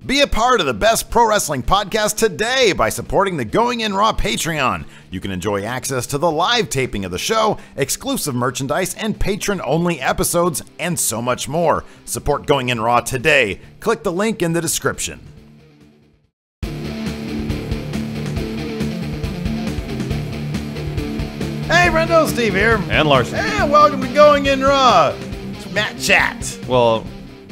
Be a part of the best pro wrestling podcast today by supporting the Going In Raw Patreon. You can enjoy access to the live taping of the show, exclusive merchandise, and patron-only episodes, and so much more. Support Going In Raw today. Click the link in the description. Hey, friendo, Steve here. And Larson. And welcome to Going In Raw. It's Matt Chat. Well,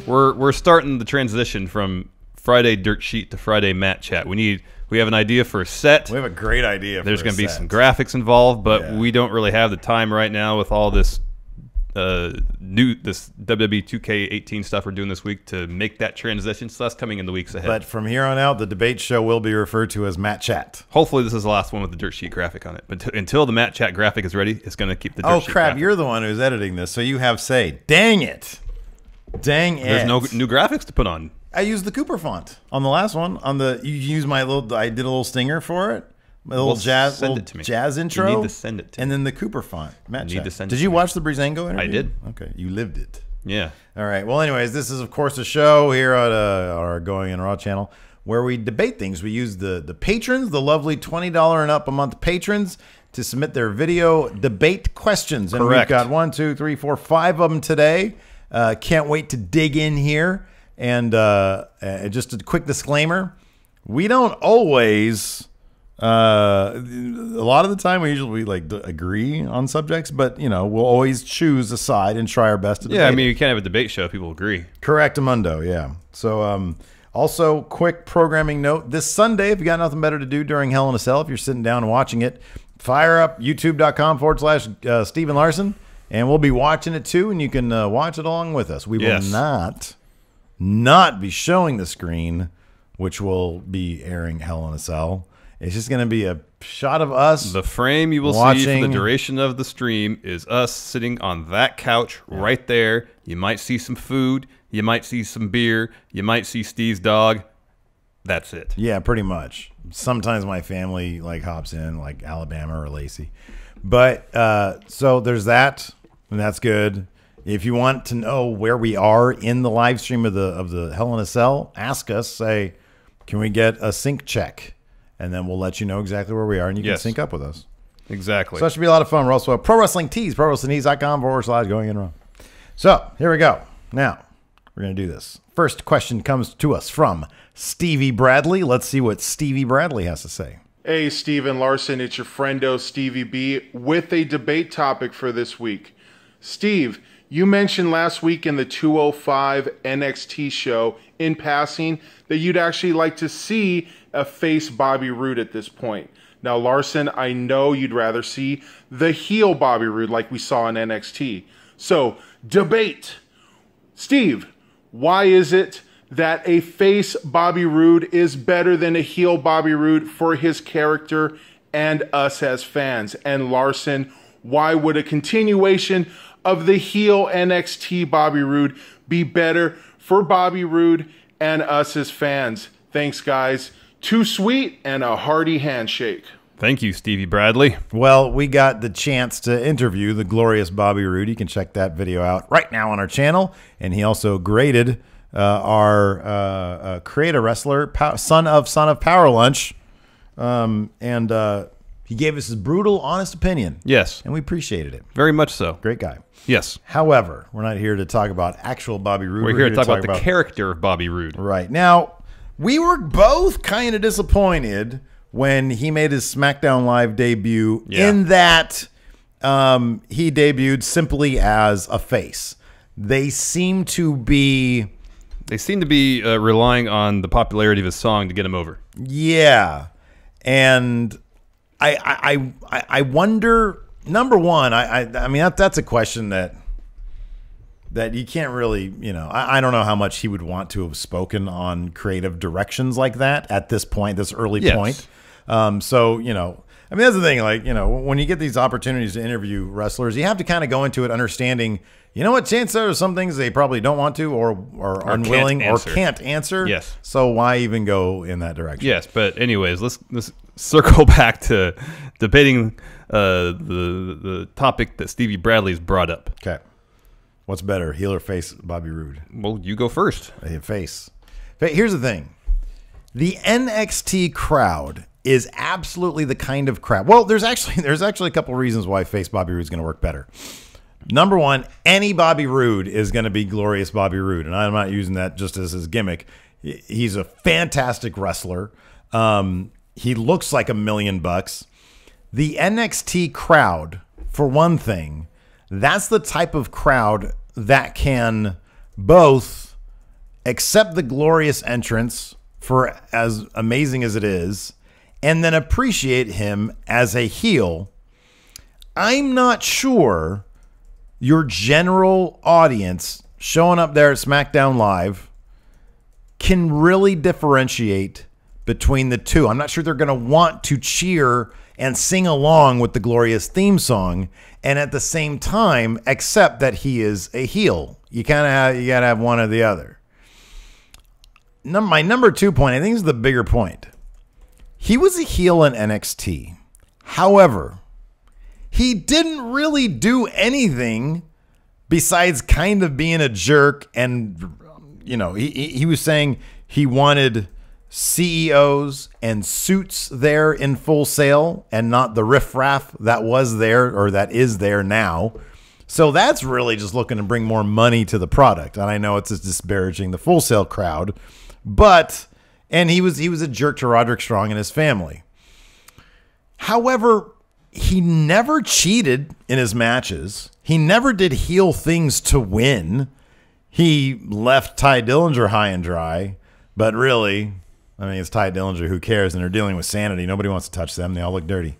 we're starting the transition from Friday Dirt Sheet to Friday Matt Chat. We have an idea for a set. We have a great idea. There's going to be some graphics involved, but we don't really have the time right now with all this this WWE 2K18 stuff we're doing this week to make that transition. So that's coming in the weeks ahead. But from here on out, the debate show will be referred to as Matt Chat. Hopefully, this is the last one with the Dirt Sheet graphic on it. But until the Matt Chat graphic is ready, it's going to keep the Dirt Sheet. Oh crap! Graphic. You're the one who's editing this, so you have say. Dang it! Dang it! There's no new graphics to put on. I used the Cooper font on the last one. You use my little. I did a little stinger for it. My little jazz intro. You need to send it to me. And then the Cooper font. Matt, you need to send did it you to me. watch the Breezango interview? I did. Okay, you lived it. Yeah. All right. Well, anyways, this is of course a show here at our Going In Raw channel where we debate things. We use the patrons, the lovely $20 and up a month patrons, to submit their video debate questions. And Correct. We've got 1, 2, 3, 4, 5 of them today. Can't wait to dig in here. And just a quick disclaimer, we don't always, a lot of the time we usually agree on subjects, but we'll always choose a side and try our best to debate. Yeah, I mean, you can't have a debate show if people agree. Correctamundo, yeah. So also quick programming note, this Sunday, if you got nothing better to do during Hell in a Cell, if you're sitting down and watching it, fire up youtube.com/Steven Larson. And we'll be watching it too, and you can watch it along with us. We will not be showing the screen, which will be airing Hell in a Cell. It's just going to be a shot of us. The frame you will see for the duration of the stream is us sitting on that couch right there. You might see some food. You might see some beer. You might see Steve's dog. That's it. Yeah, pretty much. Sometimes my family hops in, like Alabama or Lacey. But so there's that, and that's good. If you want to know where we are in the live stream of the Hell in a Cell, ask us. Say, can we get a sync check? And then we'll let you know exactly where we are, and you can sync up with us. Exactly. So that should be a lot of fun. We're also at Pro Wrestling Tees, ProWrestlingTees.com/Going In Raw. So here we go. Now we're gonna do this. First question comes to us from Stevie Bradley. Let's see what Stevie Bradley has to say. Hey, Steven Larson, it's your friendo Stevie B with a debate topic for this week. Steve, you mentioned last week in the 205 NXT show in passing that you'd actually like to see a face Bobby Roode at this point. Now, Larson, I know you'd rather see the heel Bobby Roode like we saw in NXT. So, debate. Steve, why is it that a face Bobby Roode is better than a heel Bobby Roode for his character and us as fans? And Larson, why would a continuation of the heel NXT Bobby Roode be better for Bobby Roode and us as fans? Thanks, guys. Too sweet and a hearty handshake. Thank you, Stevie Bradley. Well, we got the chance to interview the glorious Bobby Roode. You can check that video out right now on our channel. And he also graded our creator wrestler, son of Power Lunch. He gave us his brutal, honest opinion. Yes. And we appreciated it. Very much so. Great guy. Yes. However, we're not here to talk about actual Bobby Roode. We're here to talk about the character of Bobby Roode. Right. Now, we were both kind of disappointed when he made his SmackDown Live debut in that he debuted simply as a face. They seem to be relying on the popularity of his song to get him over. Yeah. And I wonder, number one, I mean, that's a question that you can't really, I don't know how much he would want to have spoken on creative directions like that at this point, this early point. So, I mean, that's the thing, when you get these opportunities to interview wrestlers, you have to kind of go into it understanding, what, chances are some things they probably don't want to or are unwilling or can't answer. Yes. So why even go in that direction? Yes, but anyways, let's circle back to debating the topic that Stevie Bradley's brought up. Okay. What's better, heel or face Bobby Roode? Well, you go first. Face. Here's the thing. The NXT crowd is absolutely the kind of crowd. Well, there's actually a couple reasons why face Bobby Roode is going to work better. Number one, any Bobby Roode is going to be glorious Bobby Roode, and I'm not using that just as his gimmick. He's a fantastic wrestler. He looks like $1 million. The NXT crowd, for one thing, that's the type of crowd that can both accept the glorious entrance for as amazing as it is, and then appreciate him as a heel. I'm not sure your general audience showing up there at SmackDown Live can really differentiate between the two. I'm not sure they're going to want to cheer and sing along with the glorious theme song and at the same time accept that he is a heel. You got to have one or the other. My number 2 point, I think, is the bigger point. He was a heel in NXT. However, he didn't really do anything besides kind of being a jerk. And, you know, he was saying he wanted CEOs and suits there in Full Sail and not the riffraff that was there or that is there now. So that's really just looking to bring more money to the product. And I know it's disparaging the Full Sail crowd, but, and he was a jerk to Roderick Strong and his family. However, he never cheated in his matches. He never did heel things to win. He left Ty Dillinger high and dry, but really, I mean, it's Ty Dillinger. Who cares? And they're dealing with sanity. Nobody wants to touch them. They all look dirty.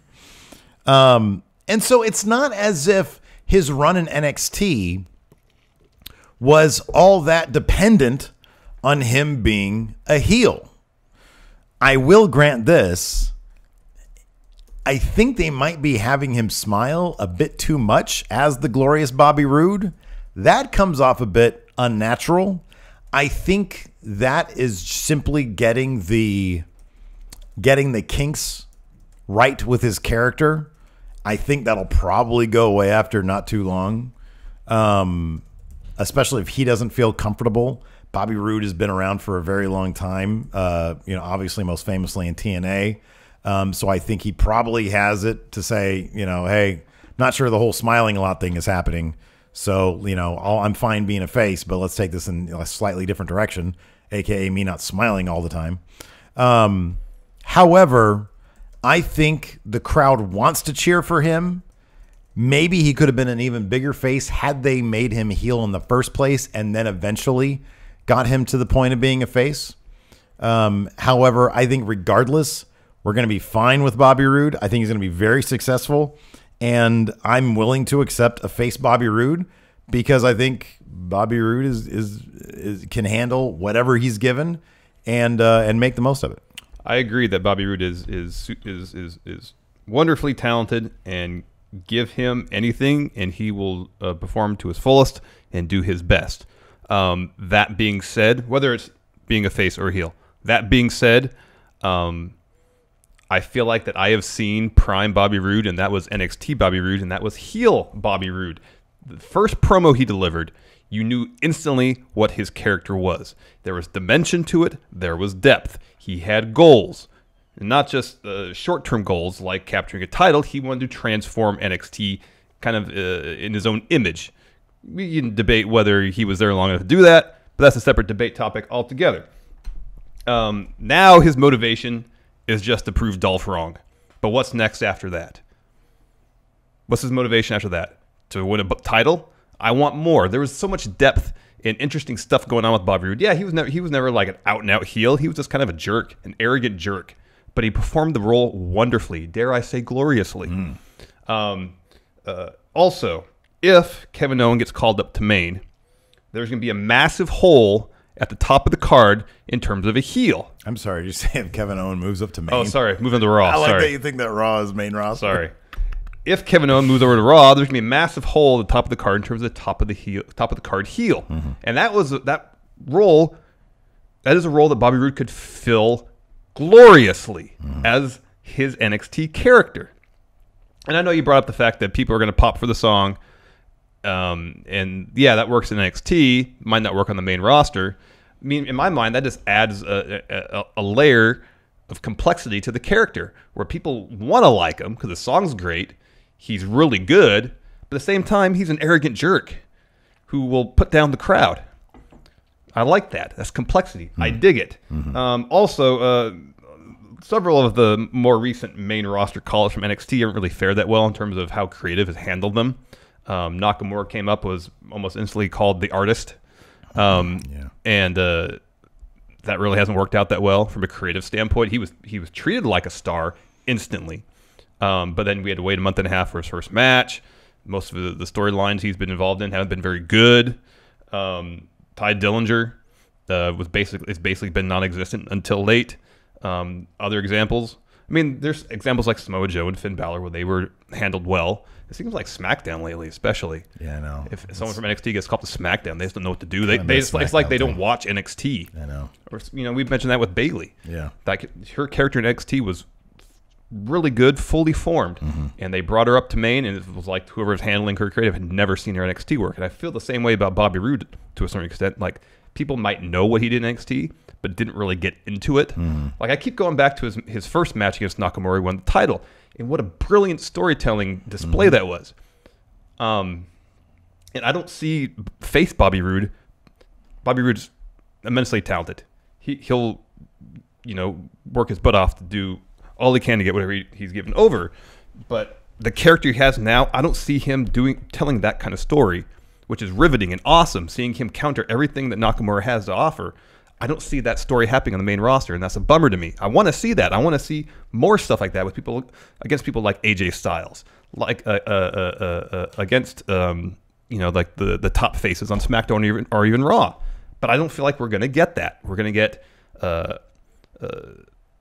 And so it's not as if his run in NXT was all that dependent on him being a heel. I will grant this. I think they might be having him smile a bit too much as the glorious Bobby Roode. That comes off a bit unnatural. I think that is simply getting the kinks right with his character. I think that'll probably go away after not too long, especially if he doesn't feel comfortable. Bobby Roode has been around for a very long time, obviously most famously in TNA. So I think he probably has it to say, hey, not sure the whole smiling a lot thing is happening. So, I'm fine being a face, but let's take this in a slightly different direction, aka me not smiling all the time. However, I think the crowd wants to cheer for him. Maybe he could have been an even bigger face had they made him heel in the first place and then eventually got him to the point of being a face. However, I think regardless, we're going to be fine with Bobby Roode. I think he's going to be very successful. And I'm willing to accept a face Bobby Roode because I think Bobby Roode is can handle whatever he's given and make the most of it. I agree that Bobby Roode is wonderfully talented, and give him anything and he will perform to his fullest and do his best. That being said, whether it's being a face or a heel, that being said, I feel like that I have seen prime Bobby Roode, and that was NXT Bobby Roode, and that was heel Bobby Roode. The first promo he delivered, you knew instantly what his character was. There was dimension to it. There was depth. He had goals, and not just short-term goals like capturing a title. He wanted to transform NXT kind of in his own image. We can debate whether he was there long enough to do that, but that's a separate debate topic altogether. Now his motivation is just to prove Dolph wrong. But what's next after that? What's his motivation after that? To win a title? I want more. There was so much depth and interesting stuff going on with Bobby Roode. Yeah, he was never like an out-and-out heel. He was just kind of a jerk, an arrogant jerk. But he performed the role wonderfully, dare I say gloriously. Also, if Kevin Owens gets called up to Maine, there's going to be a massive hole at the top of the card in terms of a heel. I'm sorry, did you say if Kevin Owens moves up to Maine? Oh, sorry, moving to Raw. I like that you think that Raw is main roster. Sorry. If Kevin Owens moves over to Raw, there's gonna be a massive hole at the top of the card in terms of the top of the card heel. Mm-hmm. And that is a role that Bobby Roode could fill gloriously as his NXT character. And I know you brought up the fact that people are gonna pop for the song. And yeah, that works in NXT, might not work on the main roster. I mean, in my mind, that just adds a layer of complexity to the character where people want to like him because the song's great. He's really good. But at the same time, he's an arrogant jerk who will put down the crowd. I like that. That's complexity. I dig it. Also, several of the more recent main roster callers from NXT haven't really fared that well in terms of how creative has handled them. Nakamura came up, was almost instantly called the artist. And that really hasn't worked out that well from a creative standpoint. He was treated like a star instantly. But then we had to wait a month and a half for his first match. Most of the storylines he's been involved in haven't been very good. Ty Dillinger it's basically been non-existent until late. Other examples, I mean, there's examples like Samoa Joe and Finn Balor where they were handled well. It seems like SmackDown lately, especially. Yeah, I know. If someone from NXT gets called to SmackDown, they just don't know what to do. It's like they don't watch NXT. I know. Or we've mentioned that with Bayley. Yeah, like her character in NXT was really good, fully formed, and they brought her up to main, and it was like whoever was handling her creative had never seen her NXT work. And I feel the same way about Bobby Roode to a certain extent. Like people might know what he did in NXT, but didn't really get into it. Like I keep going back to his first match against Nakamura, he won the title, and what a brilliant storytelling display that was. And I don't see face Bobby Roode. Bobby Roode's immensely talented. He'll work his butt off to do all he can to get whatever he's given over. But the character he has now, I don't see him telling that kind of story, which is riveting and awesome, seeing him counter everything that Nakamura has to offer. I don't see that story happening on the main roster, and that's a bummer to me. I want to see that. I want to see more stuff like that with people against people like AJ Styles, like against like the top faces on SmackDown or even Raw. But I don't feel like we're going to get that. We're going to get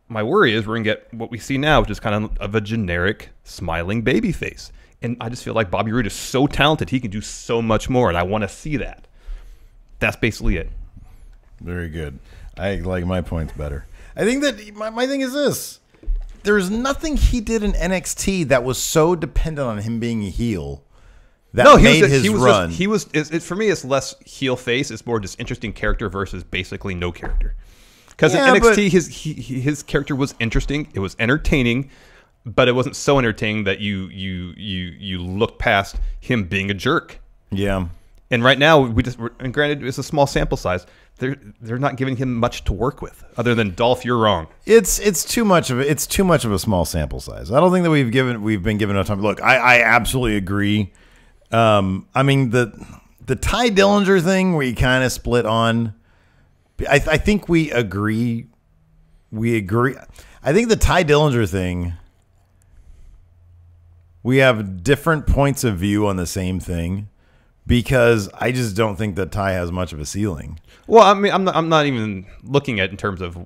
my worry is we're going to get what we see now, which is kind of a generic smiling babyface. And I just feel like Bobby Roode is so talented. He can do so much more, and I want to see that. That's basically it. Very good. I like my points better. I think that my thing is this. There's nothing he did in NXT that was so dependent on him being a heel that made his run. For me, it's less heel face. It's more just interesting character versus basically no character. Because in NXT, his character was interesting. It was entertaining, but it wasn't so entertaining that you look past him being a jerk. Yeah. And right now, and granted, it's a small sample size. They're not giving him much to work with, other than Dolph, you're wrong. It's too much of a small sample size. I don't think that we've been given enough time. Look, I absolutely agree. I mean the Ty Dillinger thing where you kind of split on. I think we agree. I think the Ty Dillinger thing, we have different points of view on the same thing, because I just don't think that Ty has much of a ceiling. Well, I mean, I'm not even looking at in terms of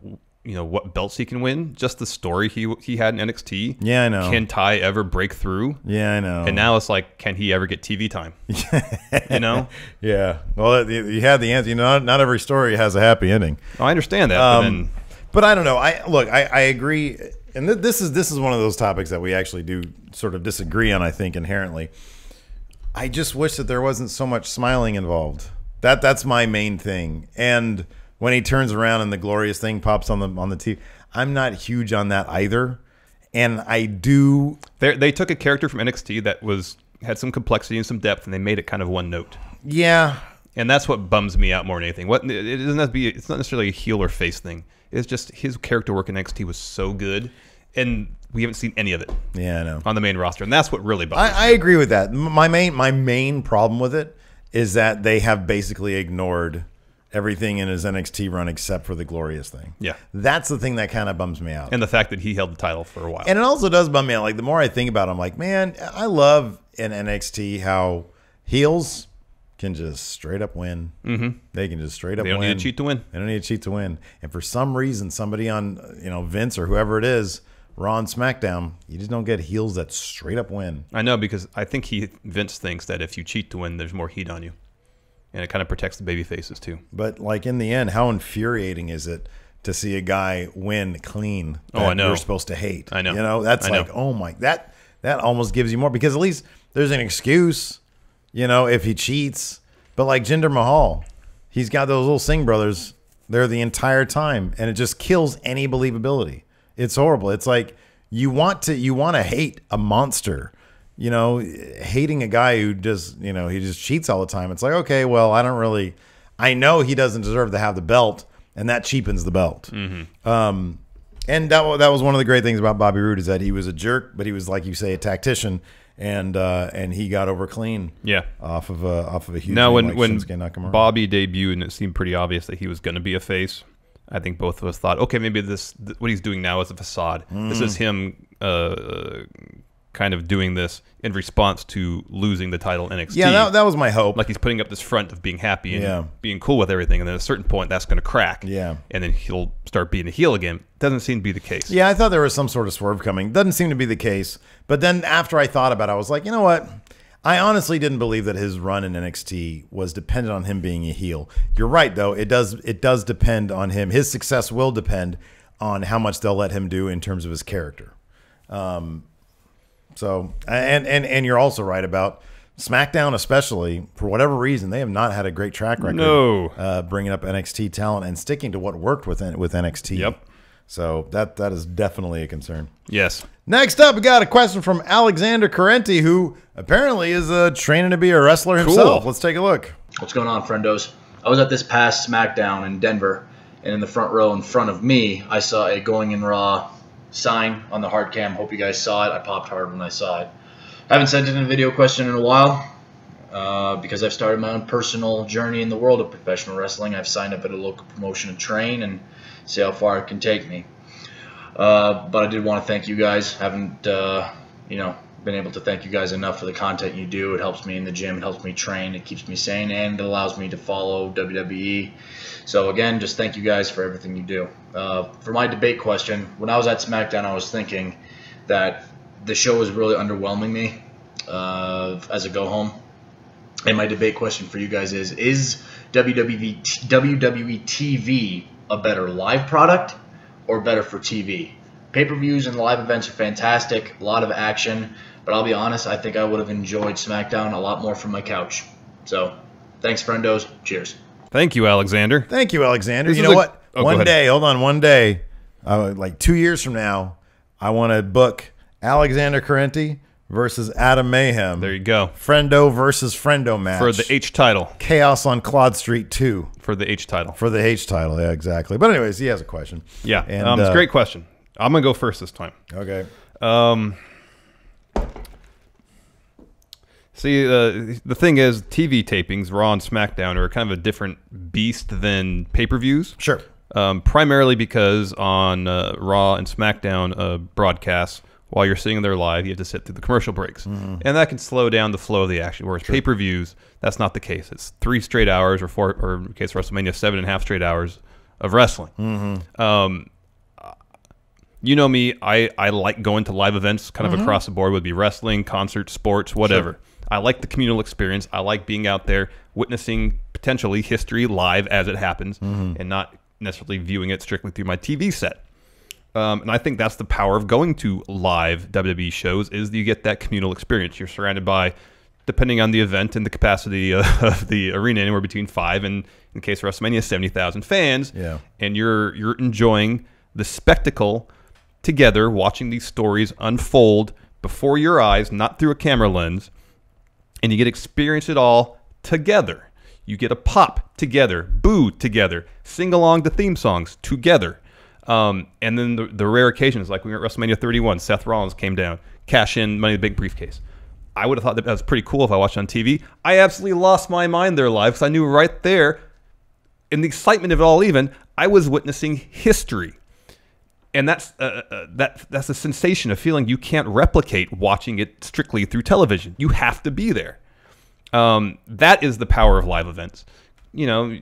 what belts he can win. Just the story he had in NXT. Yeah, I know. Can Ty ever break through? Yeah, I know. And now it's like, can he ever get TV time? Yeah. Well, you had the answer. Not every story has a happy ending. Oh, I understand that. But I don't know. I agree. And this is one of those topics that we actually do sort of disagree on, I think, inherently. I just wish that there wasn't so much smiling involved. That's my main thing. And when he turns around and the glorious thing pops on the TV, I'm not huge on that either. And I do. They took a character from NXT that had some complexity and some depth, and they made it kind of one note. Yeah. And that's what bums me out more than anything. It's not necessarily a heel or face thing. It's just his character work in NXT was so good, and we haven't seen any of it. Yeah, I know. On the main roster, and that's what really bothers me. I agree with that. My main problem with it is that they have basically ignored everything in his NXT run except for the glorious thing. Yeah. That's the thing that kind of bums me out. And the fact that he held the title for a while. And it also does bum me out. Like, the more I think about it, I'm like, man, I love in NXT how heels can just straight up win. Mm-hmm. They can just straight up win. They don't need to cheat to win. They don't need to cheat to win. And for some reason, somebody on Vince or whoever it is, Raw and SmackDown, you just don't get heels that straight up win. I know, because I think Vince thinks that if you cheat to win, there's more heat on you. And it kind of protects the baby faces too. But like in the end, how infuriating is it to see a guy win clean that I know. you're supposed to hate? I know. Oh my, that almost gives you more, because at least there's an excuse, if he cheats. But like Jinder Mahal, he's got those little Singh brothers there the entire time, and it just kills any believability. It's horrible. It's like you want to hate a monster, you know, hating a guy who just, you know, he just cheats all the time. It's like, okay, well, I know he doesn't deserve to have the belt, and that cheapens the belt. And that was one of the great things about Bobby Roode, is that he was a jerk, but he was, like you say, a tactician, and he got over clean. Yeah, off of a huge. Now, when Nakamura. Bobby debuted, and it seemed pretty obvious that he was going to be a face, I think both of us thought, okay, maybe what he's doing now is a facade. This is him kind of doing this in response to losing the title in NXT. Yeah, that was my hope. Like, he's putting up this front of being happy and being cool with everything, and then at a certain point, that's going to crack. Yeah. And then he'll start being a heel again. Doesn't seem to be the case. Yeah, I thought there was some sort of swerve coming. Doesn't seem to be the case. But then after I thought about it, I was like, you know what? I honestly didn't believe that his run in NXT was dependent on him being a heel. You're right, though. It does depend on him. His success will depend on how much they'll let him do in terms of his character. So, and you're also right about SmackDown, especially, for whatever reason, they have not had a great track record bringing up NXT talent and sticking to what worked with NXT. Yep. So that is definitely a concern. Yes. Next up, we got a question from Alexander Carenti, who apparently is training to be a wrestler himself. Let's take a look. What's going on, friendos? I was at this past SmackDown in Denver, and in the front row in front of me, I saw a Going in Raw sign on the hard cam. Hope you guys saw it. I popped hard when I saw it. I haven't sent in a video question in a while because I've started my own personal journey in the world of professional wrestling. I've signed up at a local promotion to train and see how far it can take me. But I did want to thank you guys. Haven't been able to thank you guys enough for the content you do. It helps me in the gym. It helps me train. It keeps me sane, and it allows me to follow WWE. So again, just thank you guys for everything you do. For my debate question, when I was at SmackDown, I was thinking that the show was really underwhelming me as a go-home. And my debate question for you guys is WWE TV a better live product or better for TV? Pay-per-views and live events are fantastic, a lot of action, but I'll be honest, I think I would have enjoyed SmackDown a lot more from my couch. So, thanks, friendos. Cheers. Thank you, Alexander. Thank you, Alexander. You know what? One day, like 2 years from now, I want to book Alexander Carenti versus Adam Mayhem. There you go. Friendo versus Friendo match. For the H title. Chaos on Claude Street 2. For the H title. For the H title, yeah, exactly. But anyways, he has a question. Yeah, and, it's a great question. I'm going to go first this time. Okay. See, the thing is, TV tapings, Raw and SmackDown, are kind of a different beast than pay-per-views. Sure. Primarily because on Raw and SmackDown broadcasts, while you're sitting there live, you have to sit through the commercial breaks. And that can slow down the flow of the action. Whereas pay-per-views, that's not the case. It's 3 straight hours, or in the case of WrestleMania, 7.5 straight hours of wrestling. You know me, I like going to live events kind of across the board, would be wrestling, concerts, sports, whatever. Sure. I like the communal experience. I like being out there witnessing potentially history live as it happens and not necessarily viewing it strictly through my TV set. And I think that's the power of going to live WWE shows, is you get that communal experience. You're surrounded by, depending on the event and the capacity of the arena, anywhere between 5 and, in the case of WrestleMania, 70,000 fans. Yeah. And you're enjoying the spectacle together, watching these stories unfold before your eyes, not through a camera lens, and you get to experience it all together. You get a pop together, boo together, sing along to theme songs together. And then the rare occasions, like we were at WrestleMania 31, Seth Rollins came down, cash in Money in the Bank briefcase. I would have thought that was pretty cool if I watched on TV. I absolutely lost my mind there live because I knew right there, in the excitement of it all even, I was witnessing history. And that's a sensation, a feeling you can't replicate watching it strictly through television. You have to be there. That is the power of live events. You know,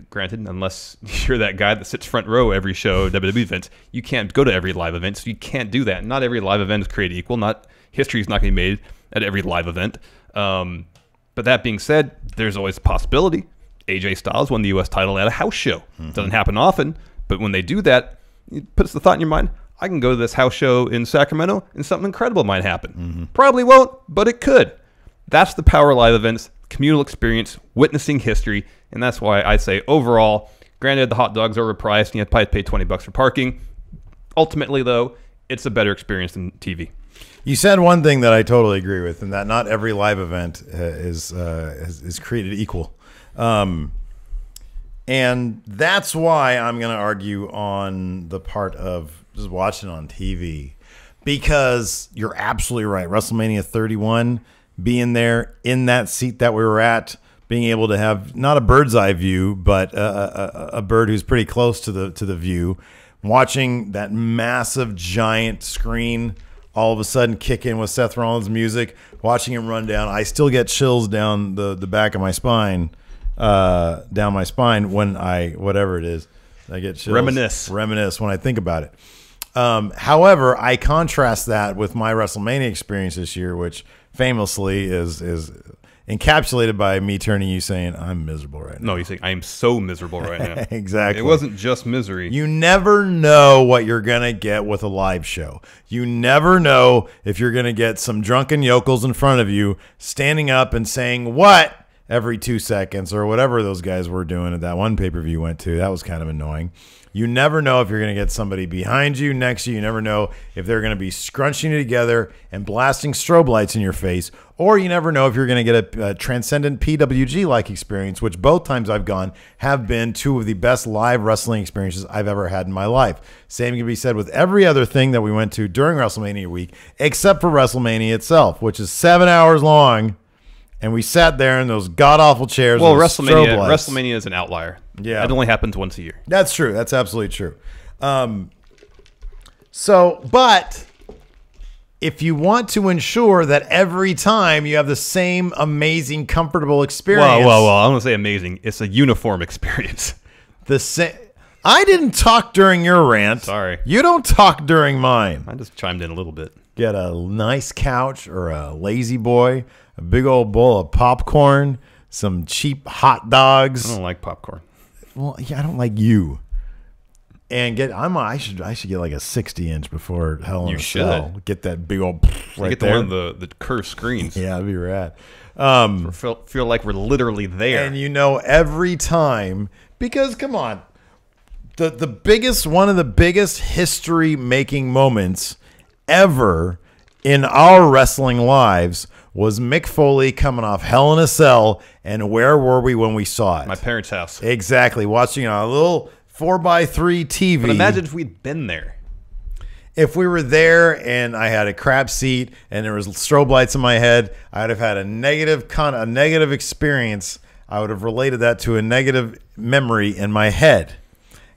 granted, unless you're that guy that sits front row every show, WWE events, you can't go to every live event, so you can't do that. Not every live event is created equal. History is not going to be made at every live event. But that being said, there's always a possibility. AJ Styles won the U.S. title at a house show. Doesn't happen often, but when they do that, it puts the thought in your mind, I can go to this house show in Sacramento and something incredible might happen. Probably won't, but it could. That's the power of live events, communal experience, witnessing history, and that's why I say overall, Granted, the hot dogs are overpriced, and you have to probably pay $20 for parking. Ultimately, though, it's a better experience than TV. You said one thing that I totally agree with, and that not every live event is created equal. And that's why I'm going to argue on the part of just watching on TV, because you're absolutely right. WrestleMania 31, being there in that seat that we were at, being able to have not a bird's eye view, but a bird who's pretty close to the view, watching that massive giant screen all of a sudden kick in with Seth Rollins' music, watching him run down. I still get chills down the back of my spine. Down my spine when whatever it is, I get chills. Reminisce when I think about it. However, I contrast that with my WrestleMania experience this year, which famously is encapsulated by me turning you saying, I'm miserable right now. No, you say, I am so miserable right now. Exactly. It wasn't just misery. You never know what you're going to get with a live show. You never know if you're going to get some drunken yokels in front of you standing up and saying, what? Every 2 seconds or whatever those guys were doing at that one pay-per-view went to. That was kind of annoying. You never know if you're going to get somebody behind you, next to you. You never know if they're going to be scrunching you together and blasting strobe lights in your face. Or you never know if you're going to get a transcendent PWG-like experience, which both times I've gone have been two of the best live wrestling experiences I've ever had in my life. Same can be said with every other thing that we went to during WrestleMania week, except for WrestleMania itself, which is 7 hours long. And we sat there in those god-awful chairs. Well, WrestleMania is an outlier. Yeah. It only happens once a year. That's true. That's absolutely true. But if you want to ensure that every time you have the same amazing, comfortable experience. Well, I don't want to say amazing. It's a uniform experience. I didn't talk during your rant. Sorry. You don't talk during mine. I just chimed in a little bit. Get a nice couch or a lazy boy, a big old bowl of popcorn, some cheap hot dogs. I don't like popcorn. Well, yeah, I don't like you. And I should get like a 60-inch before Hell in a Cell. Get that big old right get there. One of the curved screens. Yeah, that'd be rad. Feel like we're literally there. And every time, because come on, one of the biggest history making moments ever in our wrestling lives was Mick Foley coming off Hell in a Cell, and where were we when we saw it? My parents' house. Exactly, watching on a little 4x3 TV. But imagine if we'd been there. If we were there and I had a crap seat and there was strobe lights in my head, I'd have had a negative experience. I would have related that to a negative memory in my head.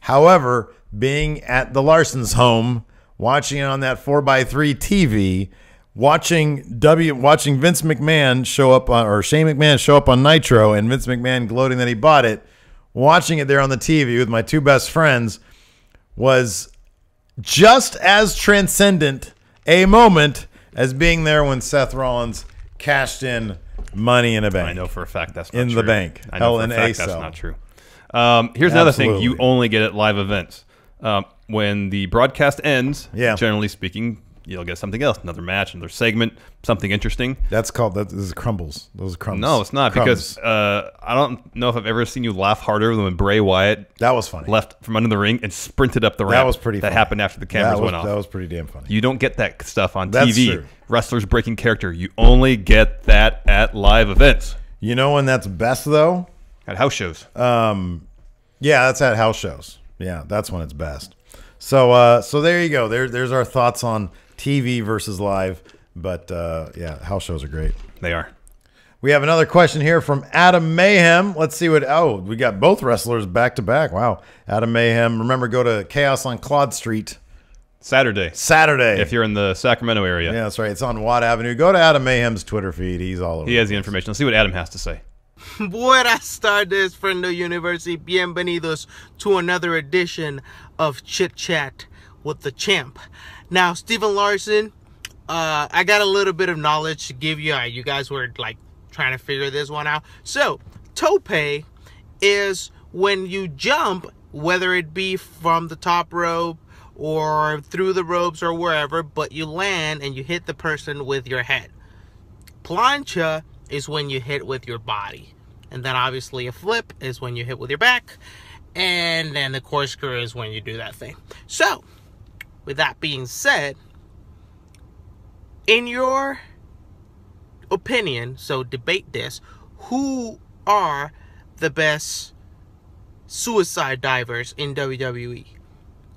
However, being at the Larson's home, watching it on that 4x3 TV, watching Vince McMahon show up or Shane McMahon show up on Nitro, and Vince McMahon gloating that he bought it, watching it there on the TV with my two best friends was just as transcendent a moment as being there when Seth Rollins cashed in Money in a Bank. I know for a fact that's not in true. The bank. I know for a fact that's not true. Here's another thing you only get at live events. When the broadcast ends, generally speaking, you'll get something else, another match, another segment, something interesting. This is crumbles. Those are crumbs. No, it's not, because I don't know if I've ever seen you laugh harder than when Bray Wyatt left from under the ring and sprinted up the ramp. That was pretty funny. That happened after the cameras went off. That was pretty damn funny. You don't get that stuff on That's TV. True. Wrestlers breaking character. You only get that at live events. You know when that's best, though? At house shows. Yeah, that's at house shows. Yeah, that's when it's best. So there you go. There's our thoughts on TV versus live. But yeah, house shows are great. They are. We have another question here from Adam Mayhem. Let's see what. Oh, we got both wrestlers back to back. Wow, Adam Mayhem. Remember, go to Chaos on Claude Street. Saturday. If you're in the Sacramento area. Yeah, that's right. It's on Watt Avenue. Go to Adam Mayhem's Twitter feed. He's all over. He has the information. Let's see what Adam has to say. Buenas tardes, Friendo University. Bienvenidos to another edition of Chit Chat with the Champ. Now, Stephen Larson, I got a little bit of knowledge to give you. You guys were like trying to figure this one out. So, tope is when you jump, whether it be from the top rope or through the ropes or wherever, but you land and you hit the person with your head. Plancha is when you hit with your body. And then obviously a flip is when you hit with your back. and then the corkscrew is when you do that thing. So, with that being said, in your opinion, so debate this, who are the best suicide divers in WWE?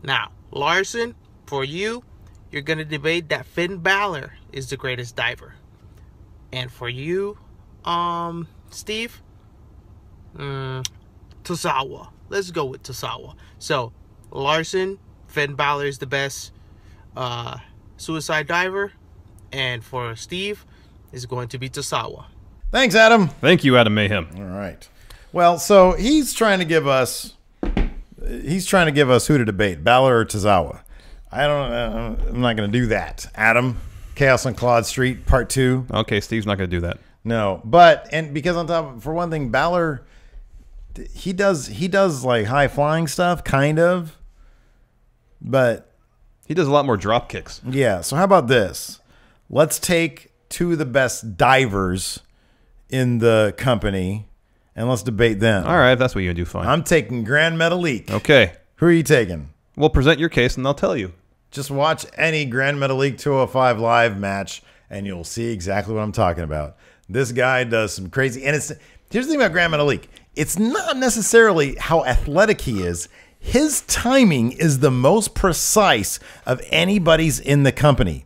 Now, Larson, for you, you're going to debate that Finn Balor is the greatest diver. And for you, Steve, Tozawa. Let's go with Tozawa. So, Larson, Finn Balor is the best suicide diver. And for Steve, is going to be Tozawa. Thanks, Adam. Thank you, Adam Mayhem. All right. Well, so he's trying to give us who to debate, Balor or Tozawa. I'm not going to do that. Adam, Chaos on Claude Street, Part 2. Okay, Steve's not going to do that. No, but because on top of, for one thing, Balor, he does like high flying stuff, kind of, but he does a lot more drop kicks. Yeah. So how about this? Let's take two of the best divers in the company and let's debate them. All right, if that's what you do, fine. I'm taking Grand Metalik. Okay. Who are you taking? Well, present your case and I'll tell you. Just watch any Grand Metalik 205 live match and you'll see exactly what I'm talking about. This guy does some crazy, and here's the thing about Grand Metalik. It's not necessarily how athletic he is. His timing is the most precise of anybody's in the company.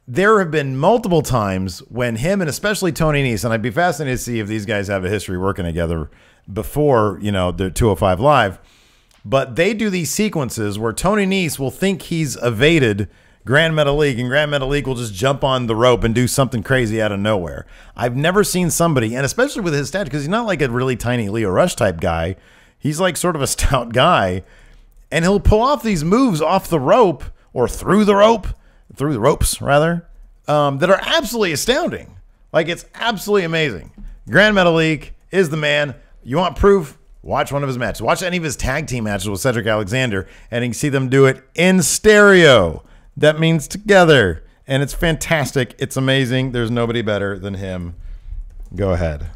There have been multiple times when him and especially Tony Nese, and I'd be fascinated to see if these guys have a history working together before, you know, the 205 live, but they do these sequences where Tony Nese will think he's evaded Grand Metalik, and Grand Metalik will just jump on the rope and do something crazy out of nowhere. I've never seen somebody, and especially with his stature, because he's not like a really tiny Leo Rush type guy. He's like sort of a stout guy, and he'll pull off these moves off the rope or through the ropes rather, that are absolutely astounding. Like, it's absolutely amazing. Grand Metalik is the man. You want proof? Watch one of his matches. Watch any of his tag team matches with Cedric Alexander, and you can see them do it in stereo. That means together, and it's fantastic. It's amazing. There's nobody better than him. Go ahead.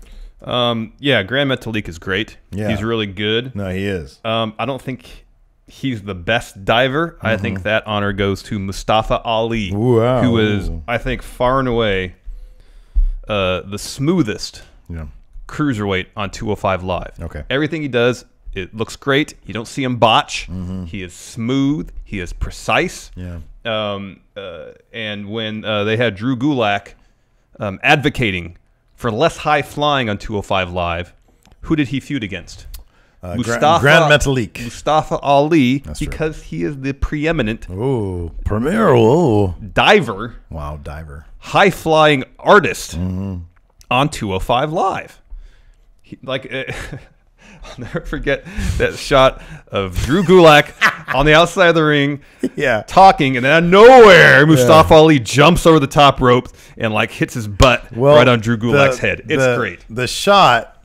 Yeah, Grand Metalik is great. Yeah. He's really good. No, he is. I don't think he's the best diver. I think that honor goes to Mustafa Ali, who is, I think, far and away the smoothest cruiserweight on 205 Live. Okay. Everything he does, it looks great. You don't see him botch. He is smooth. He is precise. Yeah. And when they had Drew Gulak advocating for less high flying on 205 Live, who did he feud against? Grand Metalik. Mustafa Ali. That's because true. He is the preeminent diver. Wow, diver. High flying artist on 205 Live. I'll never forget that shot of Drew Gulak on the outside of the ring, talking, and then out of nowhere, Mustafa Ali jumps over the top rope and like hits his butt right on Drew Gulak's head. It's great. The shot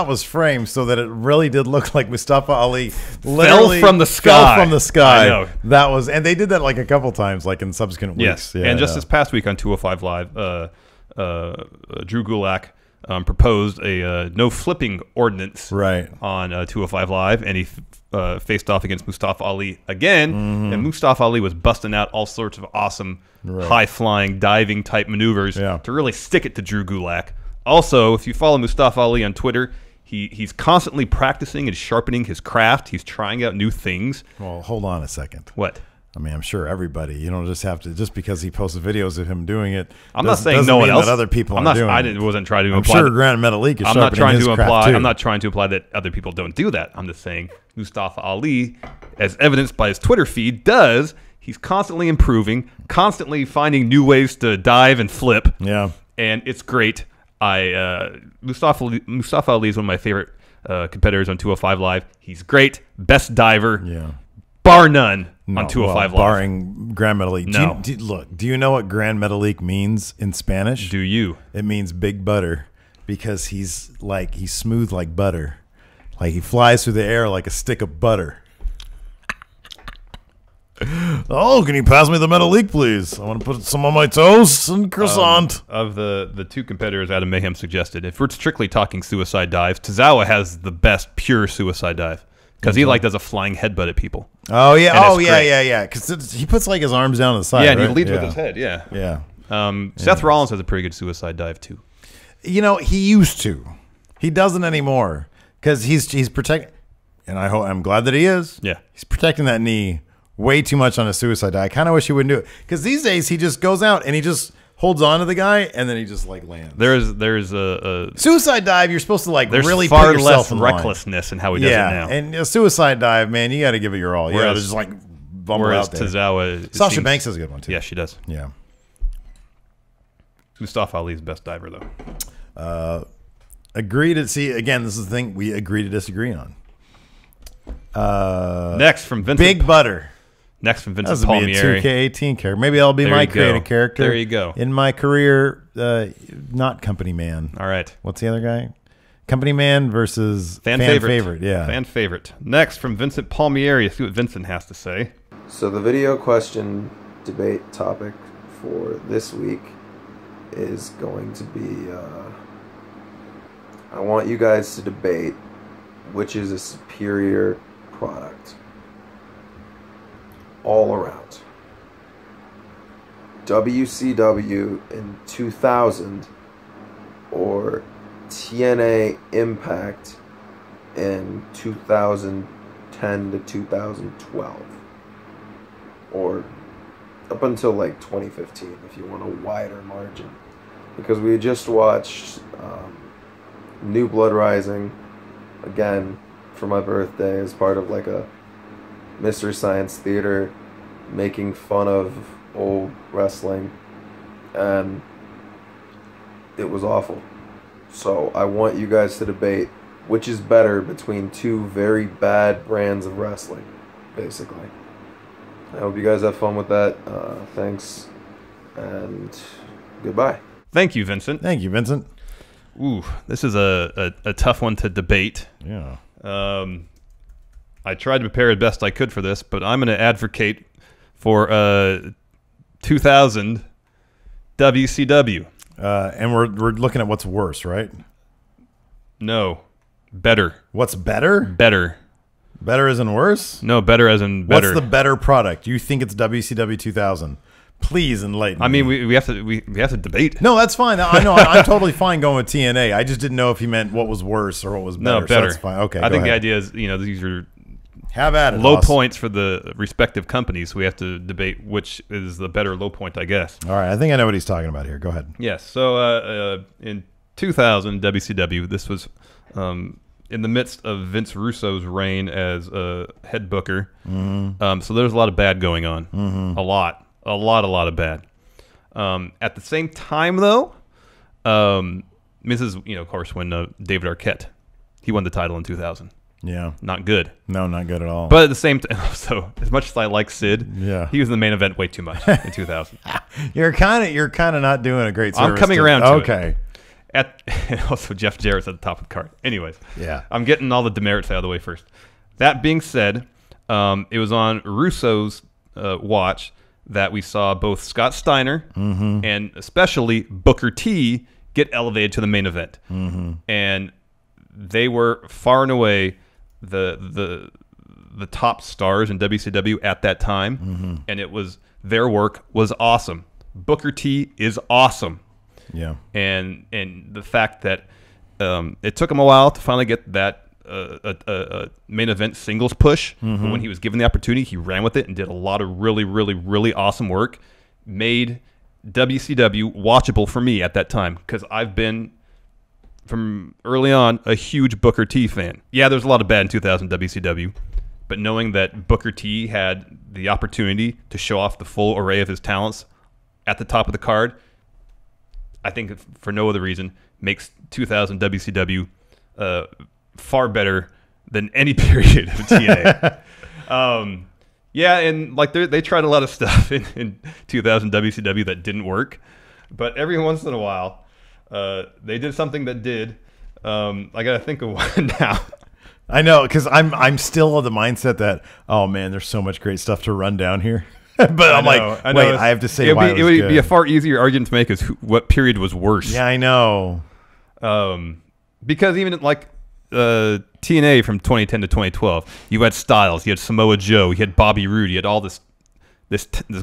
was framed so that it really did look like Mustafa Ali literally fell from the sky. I know. That was, and they did that like a couple times, like in subsequent weeks. Yes, and just this past week on 205 Live, Drew Gulak proposed a no flipping ordinance on 205 Live, and he faced off against Mustafa Ali again, and Mustafa Ali was busting out all sorts of awesome high-flying, diving type maneuvers to really stick it to Drew Gulak. Also, if you follow Mustafa Ali on Twitter, he's constantly practicing and sharpening his craft. He's trying out new things. Well, hold on a second. What? I mean, I'm sure everybody, you don't just have to, just because he posts videos of him doing it. I'm not saying no one else. That other people I'm not doing it. I wasn't trying to imply. I'm sure Grand Metalik is sharpening his craft too. I'm not trying to imply that other people don't do that. I'm just saying Mustafa Ali, as evidenced by his Twitter feed, does. He's constantly improving, constantly finding new ways to dive and flip. Yeah. And it's great. Mustafa Ali is one of my favorite competitors on 205 Live. He's great. Best diver. Yeah. Bar none on 205 Live. Barring Grand Metalik. No. Do you know what Grand Metalik means in Spanish? Do you? It means big butter, because he's smooth like butter. Like he flies through the air like a stick of butter. Oh, can you pass me the Metalik, please? I want to put some on my toast and croissant. Of the two competitors Adam Mayhem suggested, if we're strictly talking suicide dives, Tozawa has the best pure suicide dive. because he like does a flying headbutt at people. Oh yeah, yeah. Because he puts like his arms down to the side. Yeah, and right? he leads with his head. Yeah, yeah. Seth Rollins has a pretty good suicide dive too. You know, he used to. He doesn't anymore because he's protecting. And I'm glad that he is. Yeah, he's protecting that knee way too much on a suicide dive. I kind of wish he wouldn't do it because these days he just goes out and he just holds on to the guy and then he just like lands. There's a suicide dive. You're supposed to like really far put yourself less recklessness in how he does it now. And a suicide dive, man, you got to give it your all. Whereas, just like bumble out there. Tozawa, Sasha Banks has a good one too. Yeah, she does. Yeah. Mustafa Ali's best diver though. Agree to see again. This is the thing we agree to disagree on. Next from Vincent. Big Butter. Next from Vincent Palmieri. Be a 2K18 character. Maybe that'll be my creative character. There you go. In my career, not Company Man. All right. What's the other guy? Company Man versus fan favorite. Yeah. Fan favorite. Next from Vincent Palmieri. Let's see what Vincent has to say. So the video question debate topic for this week is going to be, I want you guys to debate which is a superior product all around. WCW in 2000 or TNA Impact in 2010 to 2012, or up until like 2015 if you want a wider margin, because we just watched New Blood Rising again for my birthday as part of like a Mystery Science Theater making fun of old wrestling, and it was awful. So I want you guys to debate which is better between two very bad brands of wrestling, basically. I hope you guys have fun with that. Thanks, and goodbye. Thank you, Vincent. Thank you, Vincent. Ooh, this is a tough one to debate. Yeah. I tried to prepare as best I could for this, but I'm going to advocate for 2000 WCW. And we're looking at what's worse, right? No, better. What's better? Better. Better isn't worse? No, better as in better. What's the better product? You think it's WCW 2000? Please enlighten me. I mean, we have to debate. No, that's fine. I know. I'm totally fine going with TNA. I just didn't know if he meant what was worse or what was better. No, better. So that's fine. Okay, I think ahead. the idea is, these are have at it, low Ross. points for the respective companies. We have to debate which is the better low point, I guess. All right, I think I know what he's talking about here. Go ahead. Yes. So in 2000 WCW, this was in the midst of Vince Russo's reign as head booker. Mm-hmm. So there's a lot of bad going on. Mm-hmm. A lot of bad. At the same time, though, this is, of course, when David Arquette, he won the title in 2000. Yeah. Not good. No, not good at all. But at the same time, so as much as I like Sid, yeah, he was in the main event way too much in 2000. You're kind of not doing a great service. I'm coming around to okay. And also, Jeff Jarrett's at the top of the card. Anyways, yeah, I'm getting all the demerits out of the way first. That being said, it was on Russo's watch that we saw both Scott Steiner and especially Booker T get elevated to the main event, and they were far and away the top stars in WCW at that time, and it was their work was awesome. Booker T is awesome. Yeah, and the fact that it took him a while to finally get that main event singles push, but when he was given the opportunity, he ran with it and did a lot of really, really, really awesome work. Made WCW watchable for me at that time, because I've been from early on a huge Booker T fan. Yeah, there's a lot of bad in 2000 WCW, but knowing that Booker T had the opportunity to show off the full array of his talents at the top of the card, I think for no other reason makes 2000 WCW far better than any period of TNA. Yeah, and like they tried a lot of stuff in 2000 WCW that didn't work, but every once in a while they did something that did. I gotta think of one now. I know, because I'm still of the mindset that, oh man, there's so much great stuff to run down here. But I'm like, wait, I have to say why it would be a far easier argument to make is what period was worse. Yeah, I know. Because even like TNA from 2010 to 2012. You had Styles, you had Samoa Joe, you had Bobby Roode, you had all this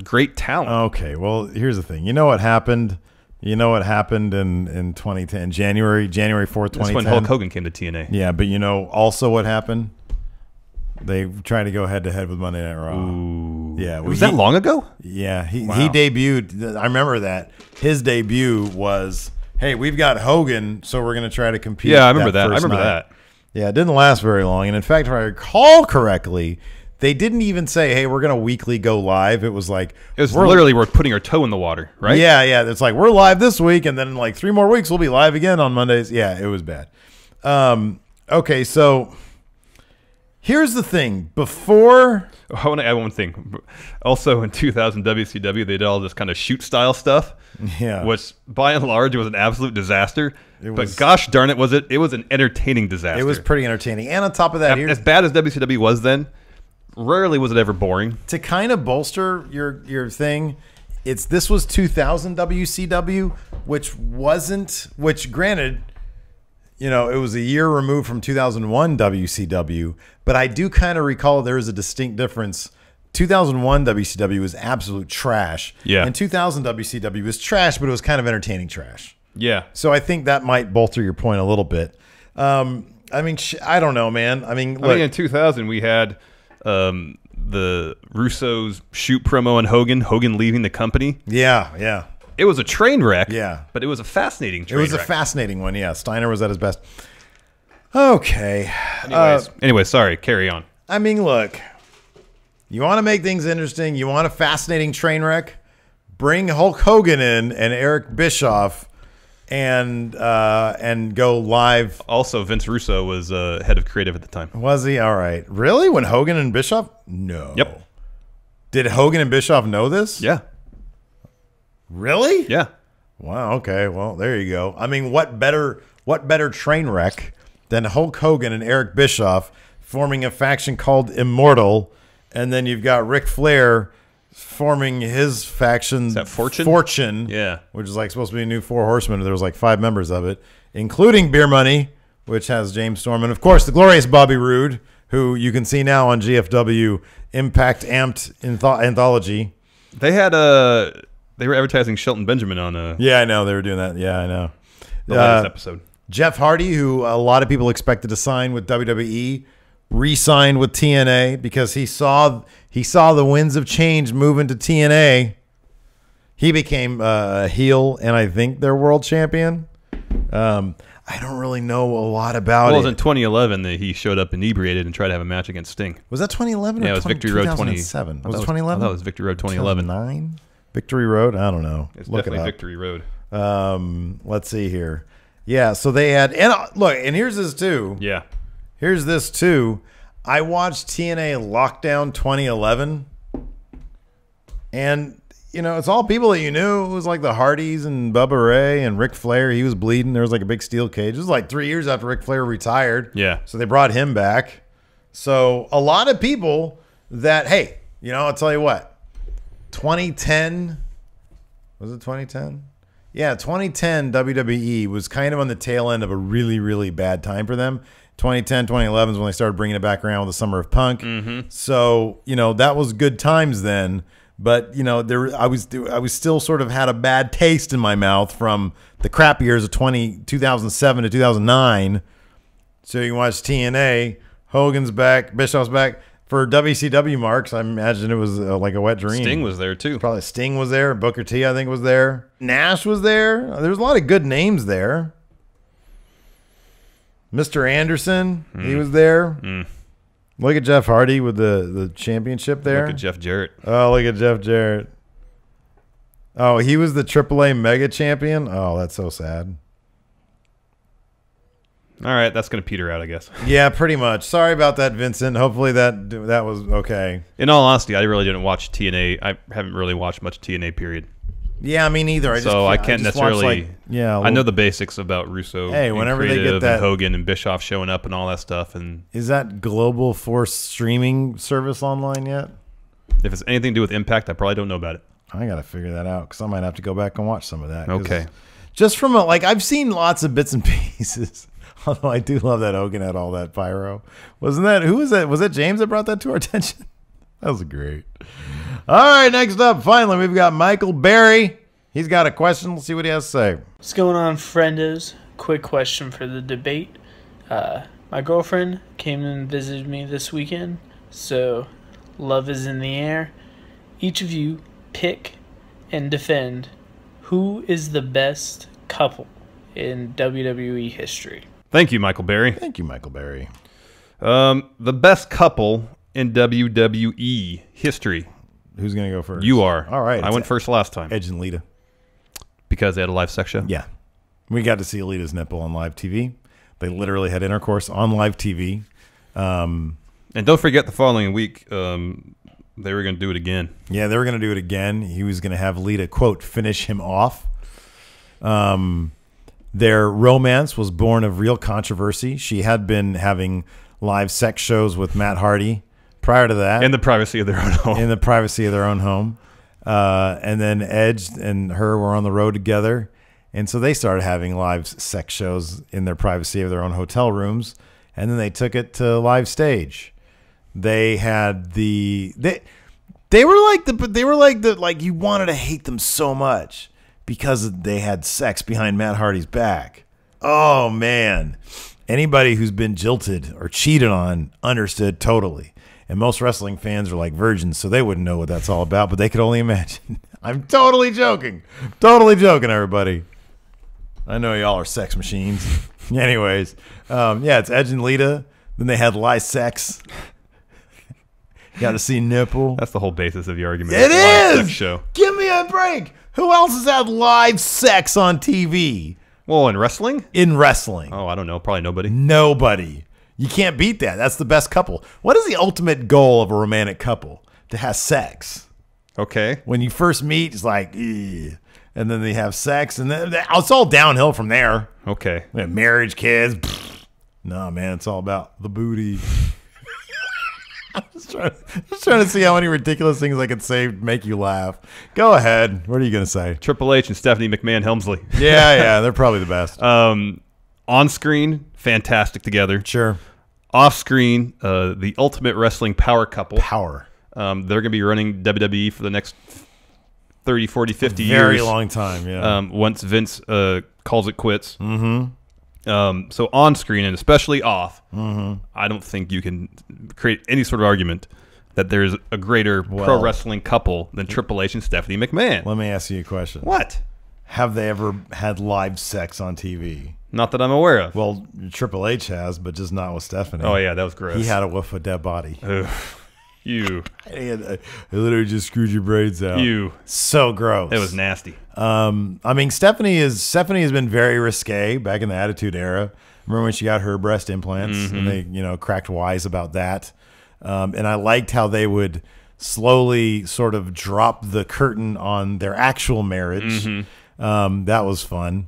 great talent. Okay, well, here's the thing. You know what happened? You know what happened in 2010, January 4th, 2010? That's when Hulk Hogan came to TNA. Yeah, but you know also what happened? They tried to go head-to-head with Monday Night Raw. Ooh. Yeah. Was that long ago? Yeah, he Wow. debuted. I remember that. His debut was, hey, we've got Hogan, so we're going to try to compete. Yeah, I remember that. I remember that. Yeah, it didn't last very long. And in fact, if I recall correctly, they didn't even say, hey, we're going to weekly go live. It was like... It was literally we're putting our toe in the water, right? Yeah, yeah. It's like, we're live this week, and then in like 3 more weeks, we'll be live again on Mondays. Yeah, it was bad. Okay, so here's the thing. Before... I want to add one thing. Also, in 2000 WCW, they did all this kind of shoot-style stuff. Yeah. Which, by and large, it was an absolute disaster. But gosh darn it, it was an entertaining disaster. It was pretty entertaining. And on top of that... As bad as WCW was then... Rarely was it ever boring. To kind of bolster your thing, this was 2000 WCW, which granted, you know, it was a year removed from 2001 WCW, but I do kind of recall there is a distinct difference. 2001 WCW was absolute trash. Yeah. And 2000 WCW was trash, but it was kind of entertaining trash. Yeah. So I think that might bolster your point a little bit. I mean, I don't know, man. I mean, in 2000 we had the Russo's shoot promo on Hogan leaving the company. Yeah, yeah. It was a train wreck. Yeah. But it was a fascinating train wreck. It was a fascinating one, yeah. Steiner was at his best. Okay. Anyways, sorry, carry on. I mean, look, you want to make things interesting, you want a fascinating train wreck, bring Hulk Hogan in and Eric Bischoff and go live. Also, Vince Russo was head of creative at the time. Was he? All right. Really? When Hogan and Bischoff? No. Yep. Did Hogan and Bischoff know this? Yeah. Really? Yeah. Wow. Okay. Well, there you go. I mean, what better train wreck than Hulk Hogan and Eric Bischoff forming a faction called Immortal, and then you've got Ric Flair forming his faction. Is that Fortune? Fortune. Yeah. Which is like supposed to be a new Four Horsemen. There was like 5 members of it, including Beer Money, which has James Storm, and of course the glorious Bobby Roode, who you can see now on GFW Impact Amped Anthology. They had they were advertising Shelton Benjamin on Yeah, I know they were doing that. Yeah, I know. The latest episode. Jeff Hardy, who a lot of people expected to sign with WWE, re-signed with TNA because he saw the winds of change move into TNA. He became a heel, and I think they're world champion. I don't really know a lot about it. Well, it was in 2011 that he showed up inebriated and tried to have a match against Sting. Was that 2011 Yeah, or it was Victory Road 2007? Was it 2011? I thought it was Victory Road 2011. 2009? Victory Road? I don't know. It's Look definitely it up. Victory Road. Let's see here. Yeah, so they had, and look, and here's this too. Yeah. Here's this too. I watched TNA Lockdown 2011, and you know, it's all people that you knew. It was like the Hardys and Bubba Ray and Ric Flair. He was bleeding. There was like a big steel cage. It was like 3 years after Ric Flair retired. Yeah. So they brought him back. So a lot of people that, hey, you know, I'll tell you what, 2010, was it 2010? Yeah, 2010 WWE was kind of on the tail end of a really, really bad time for them. 2010, 2011 is when they started bringing it back around with the Summer of Punk. Mm-hmm. So, you know, that was good times then. But, you know, I was still sort of had a bad taste in my mouth from the crap years of 2007 to 2009. So you can watch TNA, Hogan's back, Bischoff's back. For WCW marks, I imagine it was like a wet dream. Sting was there too. Probably Sting was there. Booker T, I think, was there. Nash was there. There was a lot of good names there. Mr. Anderson, he was there. Look at Jeff Hardy with the championship there. Look at Jeff Jarrett. Oh, look at Jeff Jarrett. Oh, he was the AAA Mega Champion. Oh, that's so sad. All right, that's going to peter out, I guess. Yeah, pretty much. Sorry about that, Vincent. Hopefully that was okay. In all honesty, I really didn't watch TNA. I haven't really watched much TNA, period. Yeah, me neither. I can't necessarily. Watch, yeah, I know the basics about Russo. Hey, whenever they get that, and Hogan and Bischoff showing up and all that stuff, and is that Global Force streaming service online yet? If it's anything to do with Impact, I probably don't know about it. I gotta figure that out because I might have to go back and watch some of that. Okay. Just from I've seen lots of bits and pieces Although I do love that Hogan had all that pyro. Wasn't that, who was that? Was that James that brought that to our attention? That was great. All right, next up, finally, we've got Michael Berry. He's got a question. Let's see what he has to say. What's going on, friendos? Quick question for the debate. My girlfriend came and visited me this weekend, so love is in the air. Each of you pick and defend who is the best couple in WWE history. Thank you, Michael Berry. Thank you, Michael Berry. The best couple in WWE history. Who's going to go first? You are. All right. I went first last time. Edge and Lita. Because they had a live sex show? Yeah. We got to see Lita's nipple on live TV. They literally had intercourse on live TV. And don't forget the following week, they were going to do it again. Yeah, they were going to do it again. He was going to have Lita, quote, finish him off. Their romance was born of real controversy. She had been having live sex shows with Matt Hardy prior to that. In the privacy of their own home. In the privacy of their own home. And then Edge and her were on the road together. And so they started having live sex shows in their privacy of their own hotel rooms. And then they took it to live stage. They had they were like you wanted to hate them so much because they had sex behind Matt Hardy's back. Oh man. Anybody who's been jilted or cheated on understood totally. And most wrestling fans are like virgins, so they wouldn't know what that's all about, but they could only imagine. I'm totally joking. Totally joking, everybody. I know y'all are sex machines. Anyways, yeah, it's Edge and Lita. Then they had live sex. Got to see nipple. That's the whole basis of the argument. It is! Sex show. Give me a break. Who else has had live sex on TV? Well, in wrestling? In wrestling. Oh, I don't know. Probably nobody. Nobody. You can't beat that. That's the best couple. What is the ultimate goal of a romantic couple? To have sex. Okay. When you first meet, it's like, and then they have sex, and then it's all downhill from there. Okay. Marriage, kids. No, man, it's all about the booty. I'm just trying to see how many ridiculous things I could say to make you laugh. Go ahead. What are you going to say? Triple H and Stephanie McMahon Helmsley. Yeah, they're probably the best. On screen, fantastic together. Sure. Off screen, the ultimate wrestling power couple. Power. They're going to be running WWE for the next 30, 40, 50 years. Very long time, yeah. Once Vince calls it quits. Mm-hmm. So on screen and especially off, I don't think you can create any sort of argument that there's a greater pro wrestling couple than Triple H and Stephanie McMahon. Let me ask you a question. What? Have they ever had live sex on TV? Not that I'm aware of. Well, Triple H has, but just not with Stephanie. Oh, yeah, that was gross. He had a whiff of dead body. Ugh. You. I literally just screwed your braids out. You. So gross. It was nasty. I mean, Stephanie has been very risque back in the Attitude Era. Remember when she got her breast implants and they, cracked wise about that. And I liked how they would slowly sort of drop the curtain on their actual marriage. That was fun.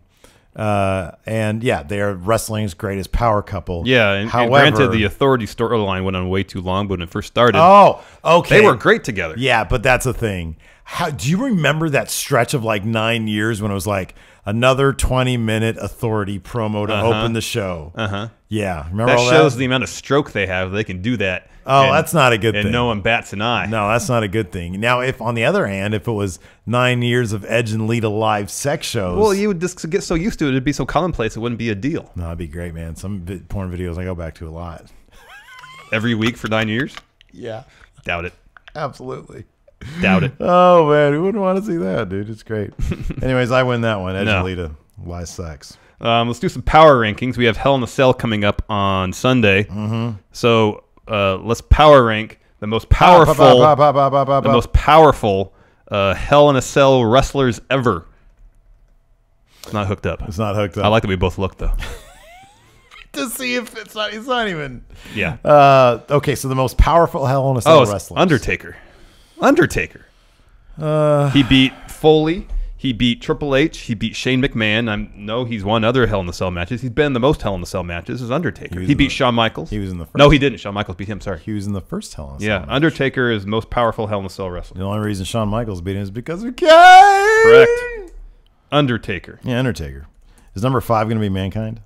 And yeah, they are wrestling's greatest power couple. Yeah, and granted, the Authority storyline went on way too long, but when it first started, oh, okay, they were great together. Yeah, but that's the thing. How do you remember that stretch of like 9 years when it was like another 20-minute Authority promo to open the show? Yeah, remember that all shows that? The amount of stroke they have. They can do that. Oh, that's not a good thing. And no one bats an eye. No, that's not a good thing. Now, if on the other hand, if it was 9 years of Edge and Lita live sex shows, well, you would just get so used to it, it'd be so commonplace, it wouldn't be a deal. No, that'd be great, man. Some porn videos I go back to a lot. Every week for 9 years? Yeah, doubt it. Absolutely. Doubt it. Oh man, who wouldn't want to see that, dude? It's great. Anyways, I win that one. Edge and Lita, live sex. Let's do some power rankings. We have Hell in a Cell coming up on Sunday. So let's power rank the most powerful, most powerful Hell in a Cell wrestlers ever. It's not hooked up. It's not hooked up. I like that we both looked though. To see if it's not even. Yeah. Okay, so the most powerful Hell in a Cell wrestlers. Undertaker. He beat Foley. He beat Triple H. He beat Shane McMahon. He's won other Hell in a Cell matches. He's been in the most Hell in a Cell matches is Undertaker. He beat Shawn Michaels. He was in the first. No, he didn't. Shawn Michaels beat him. Sorry. He was in the first Hell in a Cell. Yeah, Undertaker is most powerful Hell in a Cell wrestler. The only reason Shawn Michaels beat him is because of Kane. Correct. Undertaker. Yeah, Undertaker. Is number 5 going to be Mankind?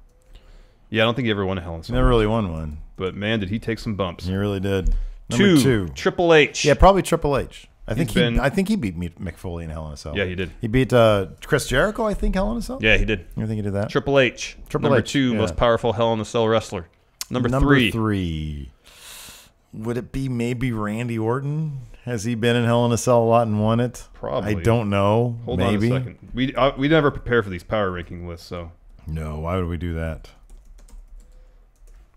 Yeah, I don't think he ever won a Hell in a Cell. Never really won one. But, man, did he take some bumps. He really did. Number 2, Triple H. Yeah, probably Triple H. I think he beat Mick Foley in Hell in a Cell. Yeah, he did. He beat Chris Jericho, I think, Hell in a Cell? Yeah, he did. You think he did that? Triple H. Number 2, most powerful Hell in a Cell wrestler. Number 3. Would it be maybe Randy Orton? Has he been in Hell in a Cell a lot and won it? Probably. I don't know. Hold on a second. We never prepare for these power ranking lists, so. No, why would we do that?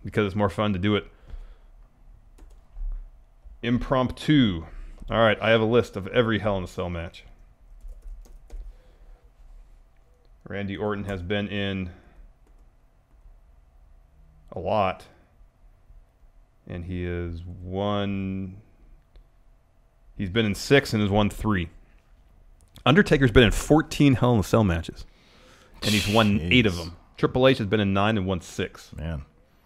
Because it's more fun to do it impromptu. All right, I have a list of every Hell in a Cell match. Randy Orton has been in a lot. And he's been in 6 and has won 3. Undertaker's been in 14 Hell in a Cell matches. And he's won 8 of them. Triple H has been in 9 and won 6. Man.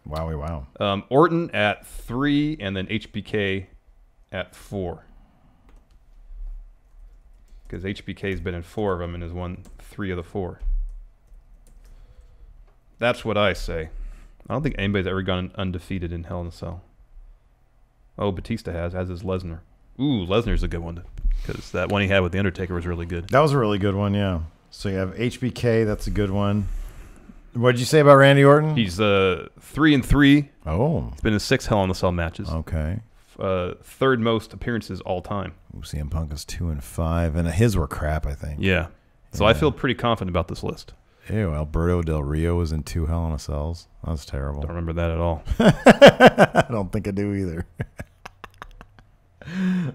Wowie wow. Orton at 3 and then HBK at 4. Because HBK's been in 4 of them and has won 3 of the 4. That's what I say. I don't think anybody's ever gone undefeated in Hell in a Cell. Oh, Batista has, as is Lesnar. Ooh, Lesnar's a good one. Because that one he had with The Undertaker was really good. That was a really good one, yeah. So you have HBK, that's a good one. What did you say about Randy Orton? He's 3 and 3. Oh. He's been in 6 Hell in a Cell matches. Okay. 3rd most appearances all time. Ooh, CM Punk is 2 and 5, and his were crap, I think. Yeah. So I feel pretty confident about this list. Ew, Alberto Del Rio was in 2 Hell in a Cells. That was terrible. Don't remember that at all. I don't think I do either.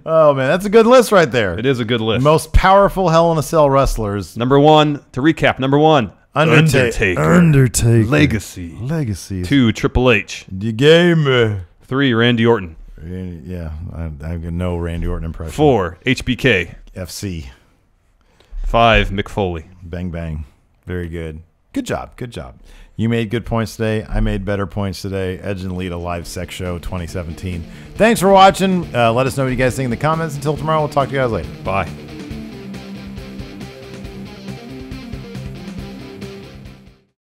Oh, man, that's a good list right there. It is a good list. Most powerful Hell in a Cell wrestlers. Number 1, to recap, number 1, Undertaker. Legacy. 2, Triple H. The game. 3, Randy Orton. Yeah, I have no Randy Orton impression. 4, HBK. FC. 5, Mick Foley. Bang, bang. Very good. Good job. Good job. You made good points today. I made better points today. Edge and Lead, a live sex show 2017. Thanks for watching. Let us know what you guys think in the comments. Until tomorrow, we'll talk to you guys later. Bye.